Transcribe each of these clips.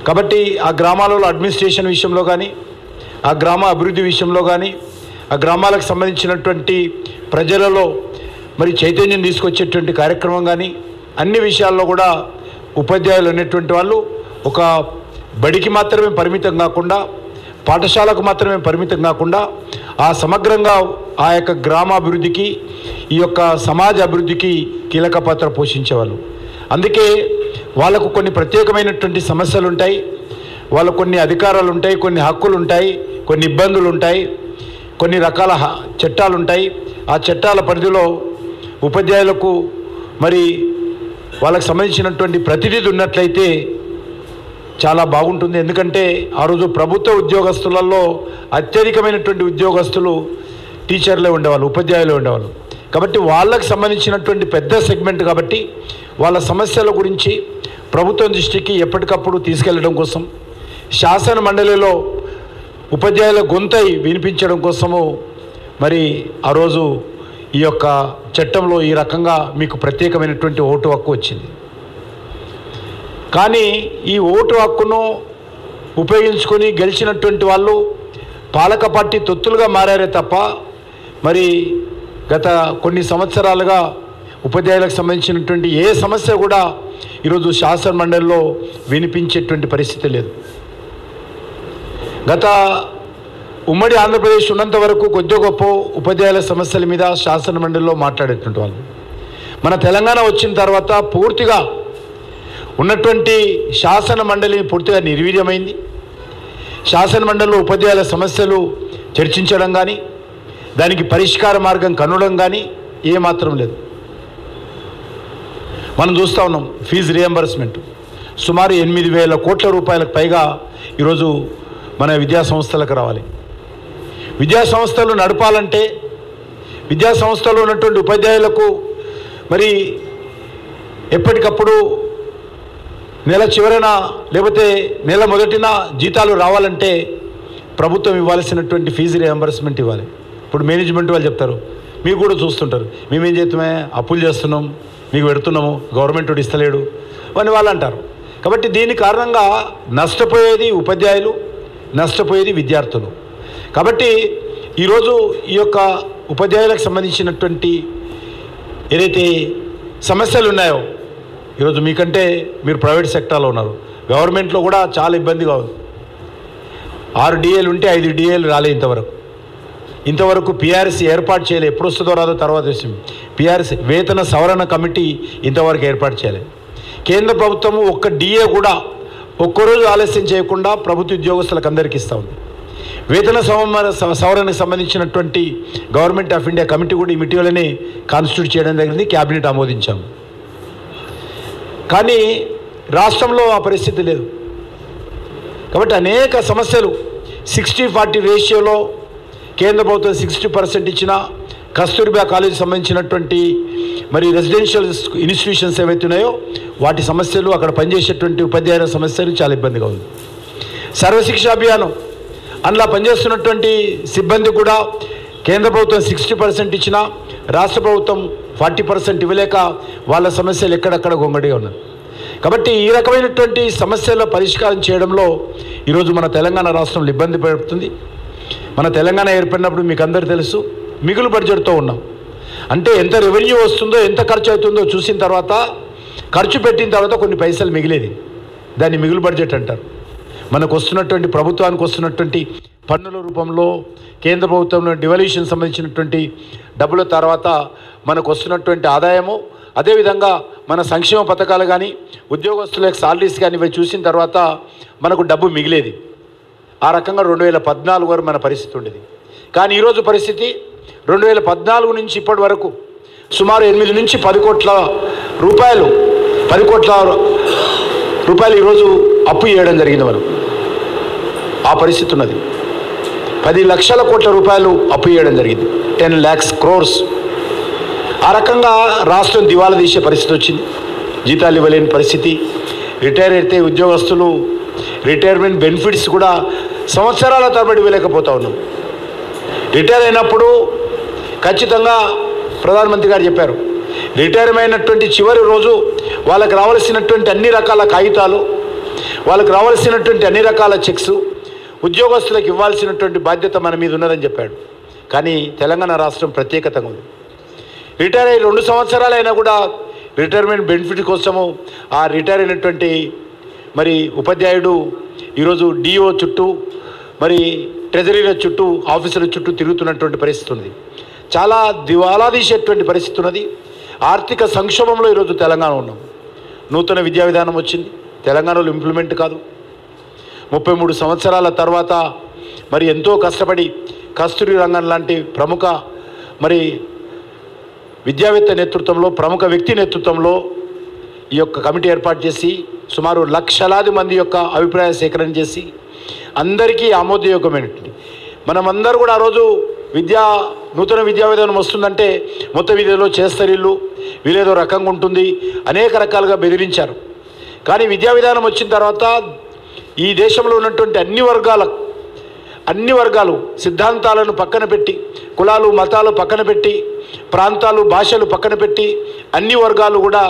కాబట్టి ఆ గ్రామాలలో అడ్మినిస్ట్రేషన్ విషయంలో కానీ, ఆ గ్రామ అభివృద్ధి విషయంలో కానీ, ఆ గ్రామాలకు సంబంధించినటువంటి ప్రజలలో మరి చైతన్యం తీసుకొచ్చేటువంటి కార్యక్రమం కానీ, అన్ని విషయాల్లో కూడా ఉపాధ్యాయులు అనేటువంటి వాళ్ళు ఒక బడికి మాత్రమే పరిమితం కాకుండా, పాఠశాలకు మాత్రమే పరిమితం కాకుండా ఆ సమగ్రంగా ఆ యొక్క గ్రామాభివృద్ధికి, ఈ యొక్క సమాజ అభివృద్ధికి కీలక పాత్ర పోషించేవాళ్ళు. అందుకే వాళ్ళకు కొన్ని ప్రత్యేకమైనటువంటి సమస్యలు ఉంటాయి, వాళ్ళకు కొన్ని అధికారాలు ఉంటాయి, కొన్ని హక్కులు ఉంటాయి, కొన్ని ఇబ్బందులు ఉంటాయి, కొన్ని రకాల చట్టాలు ఉంటాయి. ఆ చట్టాల పరిధిలో ఉపాధ్యాయులకు మరి వాళ్ళకు సంబంధించినటువంటి ప్రతినిధి ఉన్నట్లయితే చాలా బాగుంటుంది. ఎందుకంటే ఆ రోజు ప్రభుత్వ ఉద్యోగస్తులలో అత్యధికమైనటువంటి ఉద్యోగస్తులు టీచర్లే ఉండేవాళ్ళు, ఉపాధ్యాయులే ఉండేవాళ్ళు. కాబట్టి వాళ్ళకు సంబంధించినటువంటి పెద్ద సెగ్మెంట్ కాబట్టి వాళ్ళ సమస్యల గురించి ప్రభుత్వం దృష్టికి ఎప్పటికప్పుడు తీసుకెళ్లడం కోసం, శాసన మండలిలో ఉపాధ్యాయుల గొంతై వినిపించడం కోసము మరి ఆ రోజు ఈ యొక్క చట్టంలో ఈ రకంగా మీకు ప్రత్యేకమైనటువంటి ఓటు హక్కు వచ్చింది. కానీ ఈ ఓటు హక్కును ఉపయోగించుకొని గెలిచినటువంటి వాళ్ళు పాలక పార్టీ తొత్తులుగా మారారే తప్ప మరి గత కొన్ని సంవత్సరాలుగా ఉపాధ్యాయులకు సంబంధించినటువంటి ఏ సమస్య కూడా ఈరోజు శాసన మండలిలో వినిపించేటువంటి పరిస్థితి లేదు. గత ఉమ్మడి ఆంధ్రప్రదేశ్ ఉన్నంత వరకు కొద్ది గొప్ప ఉపాధ్యాయుల సమస్యల మీద శాసన మండలిలో మాట్లాడేటువంటి వాళ్ళు. మన తెలంగాణ వచ్చిన తర్వాత పూర్తిగా ఉన్నటువంటి శాసన మండలి పూర్తిగా నిర్వీర్యమైంది. శాసన మండలిలో ఉపాధ్యాయుల సమస్యలు చర్చించడం కానీ, దానికి పరిష్కార మార్గం కనుగొనడం కానీ ఏమాత్రం లేదు. మనం చూస్తూ ఉన్నాం ఫీజు రియంబర్స్మెంట్ సుమారు 8,000 కోట్ల రూపాయలకు పైగా ఈరోజు మన విద్యా సంస్థలకు రావాలి. విద్యా సంస్థలు నడపాలంటే విద్యా సంస్థలో ఉన్నటువంటి ఉపాధ్యాయులకు మరి ఎప్పటికప్పుడు నెల చివరన లేకపోతే నెల మొదటిన జీతాలు రావాలంటే ప్రభుత్వం ఇవ్వాల్సినటువంటి ఫీజు రియంబర్స్మెంట్ ఇవ్వాలి. ఇప్పుడు మేనేజ్మెంట్ వాళ్ళు చెప్తారు, మీకు కూడా చూస్తుంటారు, మేమేం చేస్తామే, అప్పులు చేస్తున్నాం, మీకు పెడుతున్నాము, గవర్నమెంట్ ఇస్తలేడు అని వాళ్ళు అంటారు. కాబట్టి దీని కారణంగా నష్టపోయేది ఉపాధ్యాయులు, నష్టపోయేది విద్యార్థులు. కాబట్టి ఈరోజు ఈ యొక్క ఉపాధ్యాయులకు సంబంధించినటువంటి ఏదైతే సమస్యలు ఉన్నాయో, ఈరోజు మీకంటే మీరు ప్రైవేట్ సెక్టార్లో ఉన్నారు, గవర్నమెంట్లో కూడా చాలా ఇబ్బందిగా ఉంది. 6 DAలు ఉంటే 5 DAలు రాలే ఇంతవరకు పిఆర్సీ ఏర్పాటు చేయలేదు. ఎప్పుడు వస్తుందో రాదో తర్వాత విషయం. పిఆర్సీ వేతన సవరణ కమిటీ ఇంతవరకు ఏర్పాటు చేయలేదు. కేంద్ర ప్రభుత్వము ఒక్క DA కూడా ఒక్కరోజు ఆలస్యం చేయకుండా ప్రభుత్వ ఉద్యోగస్తులకు అందరికీ ఇస్తూ ఉంది. వేతన సవరణకు సంబంధించినటువంటి గవర్నమెంట్ ఆఫ్ ఇండియా కమిటీ కూడా ఇటీవలనే కాన్స్టిట్యూట్ చేయడం జరిగింది, క్యాబినెట్ ఆమోదించాము. కానీ రాష్ట్రంలో ఆ పరిస్థితి లేదు. కాబట్టి అనేక సమస్యలు 60-40 రేషియోలో కేంద్ర ప్రభుత్వం 60% ఇచ్చిన కస్తూర్బా కాలేజీ సంబంధించినటువంటి మరి రెసిడెన్షియల్ ఇన్స్టిట్యూషన్స్ ఏవైతే ఉన్నాయో వాటి సమస్యలు, అక్కడ పనిచేసేటువంటి ఉపాధ్యాయుల సమస్యలు చాలా ఇబ్బందిగా ఉంది. సర్వశిక్ష అభియానం అందులో పనిచేస్తున్నటువంటి సిబ్బంది కూడా కేంద్ర ప్రభుత్వం 60% ఇచ్చినా రాష్ట్ర ప్రభుత్వం 40% ఇవ్వలేక వాళ్ళ సమస్యలు ఎక్కడక్కడ గొంగడిగా ఉన్నాయి. కాబట్టి ఈ రకమైనటువంటి సమస్యల పరిష్కారం చేయడంలో ఈరోజు మన తెలంగాణ రాష్ట్రంలో ఇబ్బంది పడుతుంది. మన తెలంగాణ ఏర్పడినప్పుడు మీకు అందరూ తెలుసు, మిగులు బడ్జెట్తో ఉన్నాం. అంటే ఎంత రెవెన్యూ వస్తుందో, ఎంత ఖర్చు అవుతుందో చూసిన తర్వాత, ఖర్చు పెట్టిన తర్వాత కొన్ని పైసలు మిగిలేది, దాన్ని మిగులు బడ్జెట్ అంటారు. మనకు వస్తున్నటువంటి ప్రభుత్వానికి వస్తున్నటువంటి పన్నుల రూపంలో, కేంద్ర ప్రభుత్వంలో డివల్యూషన్ సంబంధించినటువంటి డబ్బుల తర్వాత మనకు వస్తున్నటువంటి ఆదాయము, అదేవిధంగా మన సంక్షేమ పథకాలు కానీ, ఉద్యోగస్తులకు సాలరీస్ కానీ ఇవి చూసిన తర్వాత మనకు డబ్బు మిగిలేది. ఆ రకంగా 2014 వరకు మన పరిస్థితి ఉండేది. కానీ ఈరోజు పరిస్థితి 2014 నుంచి ఇప్పటి వరకు సుమారు 8 నుంచి 10 కోట్ల రూపాయలు 10 కోట్ల రూపాయలు ఈరోజు అప్పు చేయడం జరిగింది. మనం ఆ పరిస్థితి ఉన్నది. 10 లక్షల కోట్ల రూపాయలు అప్పు చేయడం జరిగింది, 10 lakhs crores. ఆ రకంగా రాష్ట్రం దివాలా తీసే పరిస్థితి వచ్చింది. జీతాలు ఇవ్వలేని పరిస్థితి. రిటైర్ అయితే ఉద్యోగస్తులు రిటైర్మెంట్ బెనిఫిట్స్ కూడా సంవత్సరాల తరబడి ఇవ్వలేకపోతా ఉన్నాం. రిటైర్ అయినప్పుడు ఖచ్చితంగా ప్రధానమంత్రి గారు చెప్పారు, రిటైర్ అయినటువంటి చివరి రోజు వాళ్ళకి రావాల్సినటువంటి అన్ని రకాల కాగితాలు, వాళ్ళకు రావాల్సినటువంటి అన్ని రకాల చెక్స్ ఉద్యోగస్తులకు ఇవ్వాల్సినటువంటి బాధ్యత మన మీద ఉన్నదని చెప్పాడు. కానీ తెలంగాణ రాష్ట్రం ప్రత్యేకతగా ఉంది. రిటైర్ అయ్యి 2 సంవత్సరాలైనా కూడా రిటైర్మెంట్ బెనిఫిట్ కోసము ఆ రిటైర్ అయినటువంటి మరి ఉపాధ్యాయుడు ఈరోజు డిఓ చుట్టూ మరి ట్రెజరీల చుట్టూ ఆఫీసుల చుట్టూ తిరుగుతున్నటువంటి పరిస్థితి ఉంది. చాలా దివాలా తీసేటువంటి పరిస్థితి ఉన్నది. ఆర్థిక సంక్షోభంలో ఈరోజు తెలంగాణ ఉన్నాం. నూతన విద్యా విధానం వచ్చింది, తెలంగాణలో ఇంప్లిమెంట్ కాదు. 33 సంవత్సరాల తర్వాత మరి ఎంతో కష్టపడి కస్తూరి రంగన్ లాంటి ప్రముఖ మరి విద్యావేత్త నేతృత్వంలో, ప్రముఖ వ్యక్తి నేతృత్వంలో ఈ యొక్క కమిటీ ఏర్పాటు చేసి సుమారు లక్షలాది మంది యొక్క అభిప్రాయ సేకరణ చేసి అందరికీ ఆమోదయోగ్యమైనటువంటి మనమందరూ కూడా ఆ రోజు నూతన విద్యా విధానం వస్తుందంటే మొత్తం విద్యలో చేస్తరిల్లు వీలేదో రకంగా ఉంటుంది అనేక రకాలుగా బెదిరించారు. కానీ విద్యా విధానం వచ్చిన తర్వాత ఈ దేశంలో ఉన్నటువంటి అన్ని వర్గాలు సిద్ధాంతాలను పక్కన పెట్టి, కులాలు మతాలు పక్కన పెట్టి, ప్రాంతాలు భాషలు పక్కన పెట్టి అన్ని వర్గాలు కూడా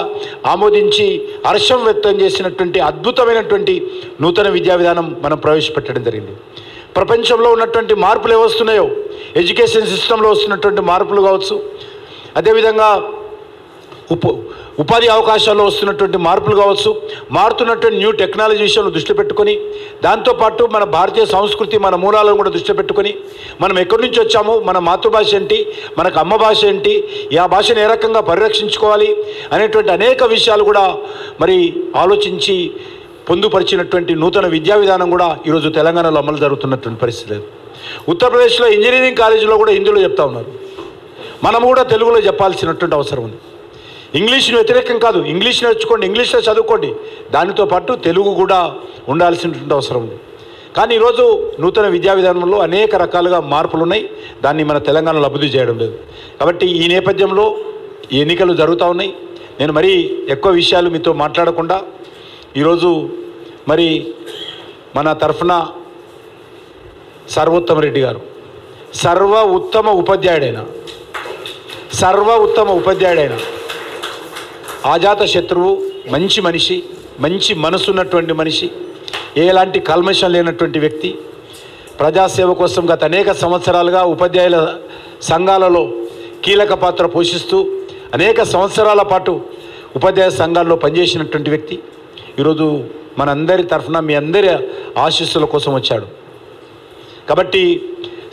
ఆమోదించి హర్షం వ్యక్తం చేసినటువంటి అద్భుతమైనటువంటి నూతన విద్యా విధానం మనం ప్రవేశపెట్టడం జరిగింది. ప్రపంచంలో ఉన్నటువంటి మార్పులు ఏవస్తున్నాయో, ఎడ్యుకేషన్ సిస్టంలో వస్తున్నటువంటి మార్పులు కావచ్చు, అదేవిధంగా ఉపాధి అవకాశాల్లో వస్తున్నటువంటి మార్పులు కావచ్చు, మారుతున్నటువంటి న్యూ టెక్నాలజీ విషయంలో దృష్టి పెట్టుకొని, దాంతోపాటు మన భారతీయ సంస్కృతి, మన మూలాలను కూడా దృష్టి పెట్టుకొని, మనం ఎక్కడి నుంచి వచ్చాము, మన మాతృభాష ఏంటి, మనకు అమ్మ భాష ఏంటి, ఆ భాషను ఏ రకంగా పరిరక్షించుకోవాలి అనేటువంటి అనేక విషయాలు కూడా మరి ఆలోచించి పొందుపరిచినటువంటి నూతన విద్యా విధానం కూడా ఈరోజు తెలంగాణలో అమలు జరుగుతున్నటువంటి పరిస్థితి. ఉత్తరప్రదేశ్లో ఇంజనీరింగ్ కాలేజీలో కూడా హిందీలో చెప్తా ఉన్నారు. మనం కూడా తెలుగులో చెప్పాల్సినటువంటి అవసరం ఉంది. ఇంగ్లీష్ను వ్యతిరేకం కాదు, ఇంగ్లీష్ నేర్చుకోండి, ఇంగ్లీష్లో చదువుకోండి, దానితో పాటు తెలుగు కూడా ఉండాల్సినటువంటి అవసరం ఉంది. కానీ ఈరోజు నూతన విద్యా విధానంలో అనేక రకాలుగా మార్పులు ఉన్నాయి. దాన్ని మన తెలంగాణలో అభివృద్ధి చేయడం లేదు. కాబట్టి ఈ నేపథ్యంలో ఈ ఎన్నికలు జరుగుతూ ఉన్నాయి. నేను మరీ ఎక్కువ విషయాలు మీతో మాట్లాడకుండా ఈరోజు మరి మన తరఫున సర్వోత్తమ రెడ్డి గారు సర్వ ఉత్తమ ఉపాధ్యాయుడైన ఆజాత శత్రువు, మంచి మనిషి, మంచి మనసున్నటువంటి మనిషి, ఎలాంటి కల్మషం లేనటువంటి వ్యక్తి, ప్రజాసేవ కోసం గత అనేక సంవత్సరాలుగా ఉపాధ్యాయుల సంఘాలలో కీలక పాత్ర పోషిస్తూ అనేక సంవత్సరాల పాటు ఉపాధ్యాయ సంఘాల్లో పనిచేసినటువంటి వ్యక్తి ఈరోజు మనందరి తరఫున మీ అందరి ఆశీస్సుల కోసం వచ్చాడు. కాబట్టి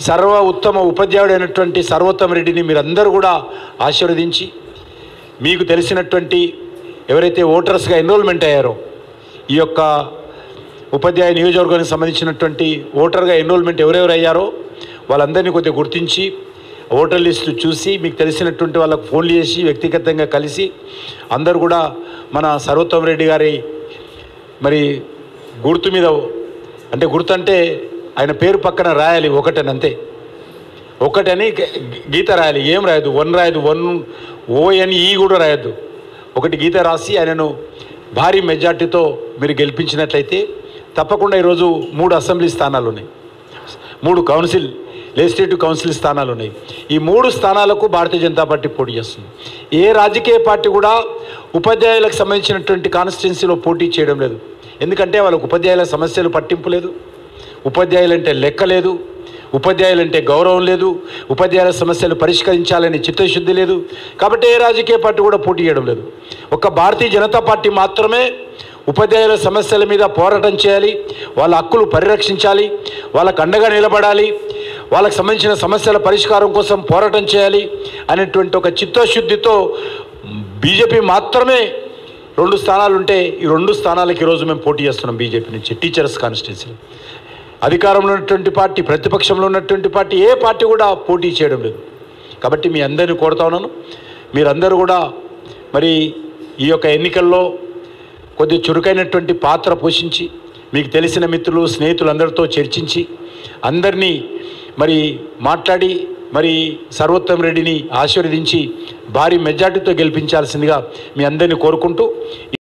సర్వ ఉత్తమ ఉపాధ్యాయుడైనటువంటి సర్వోత్తమ రెడ్డిని మీరందరూ కూడా ఆశీర్వదించి, మీకు తెలిసినటువంటి ఎవరైతే ఓటర్స్గా ఎన్రోల్మెంట్ అయ్యారో, ఈ యొక్క ఉపాధ్యాయ నియోజకవర్గానికి సంబంధించినటువంటి ఓటర్గా ఎన్రోల్మెంట్ ఎవరెవరు అయ్యారో వాళ్ళందరినీ కొద్దిగా గుర్తించి ఓటర్ లిస్టు చూసి మీకు తెలిసినటువంటి వాళ్ళకు ఫోన్లు చేసి వ్యక్తిగతంగా కలిసి అందరూ కూడా మన సర్వోత్తమ రెడ్డి గారి మరి గుర్తు మీద, అంటే గుర్తు అంటే ఆయన పేరు పక్కన రాయాలి ఒకటని గీత రాయాలి. ఏం రాయదు, 1 రాయదు, 1 ONE కూడా రాయద్దు. ఒకటి గీత రాసి ఆయనను భారీ మెజార్టీతో మీరు గెలిపించినట్లయితే తప్పకుండా ఈరోజు 3 అసెంబ్లీ స్థానాలు ఉన్నాయి, 3 లెజిస్లేటివ్ కౌన్సిల్ స్థానాలు ఉన్నాయి. ఈ 3 స్థానాలకు భారతీయ జనతా పార్టీ పోటీ చేస్తుంది. ఏ రాజకీయ పార్టీ కూడా ఉపాధ్యాయులకు సంబంధించినటువంటి కాన్స్టిట్యున్సీలో పోటీ చేయడం లేదు. ఎందుకంటే వాళ్ళకు ఉపాధ్యాయుల సమస్యలు పట్టింపు లేదు, ఉపాధ్యాయులంటే లెక్క లేదు, ఉపాధ్యాయులంటే గౌరవం లేదు, ఉపాధ్యాయుల సమస్యలు పరిష్కరించాలని చిత్తశుద్ధి లేదు. కాబట్టి ఏ రాజకీయ పార్టీ కూడా పోటీ చేయడం లేదు. ఒక్క భారతీయ జనతా పార్టీ మాత్రమే ఉపాధ్యాయుల సమస్యల మీద పోరాటం చేయాలి, వాళ్ళ హక్కులు పరిరక్షించాలి, వాళ్ళకు అండగా నిలబడాలి, వాళ్ళకు సంబంధించిన సమస్యల పరిష్కారం కోసం పోరాటం చేయాలి అనేటువంటి ఒక చిత్తశుద్ధితో బీజేపీ మాత్రమే 2 స్థానాలు ఉంటే ఈ 2 స్థానాలకు ఈరోజు మేము పోటీ చేస్తున్నాం. బీజేపీ నుంచి టీచర్స్ కాన్స్టిట్యున్సీ అధికారంలో ఉన్నటువంటి పార్టీ, ప్రతిపక్షంలో ఉన్నటువంటి పార్టీ, ఏ పార్టీ కూడా పోటీ చేయడం లేదు. కాబట్టి మీ అందరినీ కోరుతా ఉన్నాను, మీరందరూ కూడా మరి ఈ యొక్క ఎన్నికల్లో కొద్దిగా చురుకైనటువంటి పాత్ర పోషించి మీకు తెలిసిన మిత్రులు, స్నేహితులందరితో చర్చించి అందరినీ మరి మాట్లాడి మరి సర్వోత్తమ రెడ్డిని ఆశీర్వదించి భారీ మెజార్టీతో గెలిపించాల్సిందిగా మీ అందరినీ కోరుకుంటూ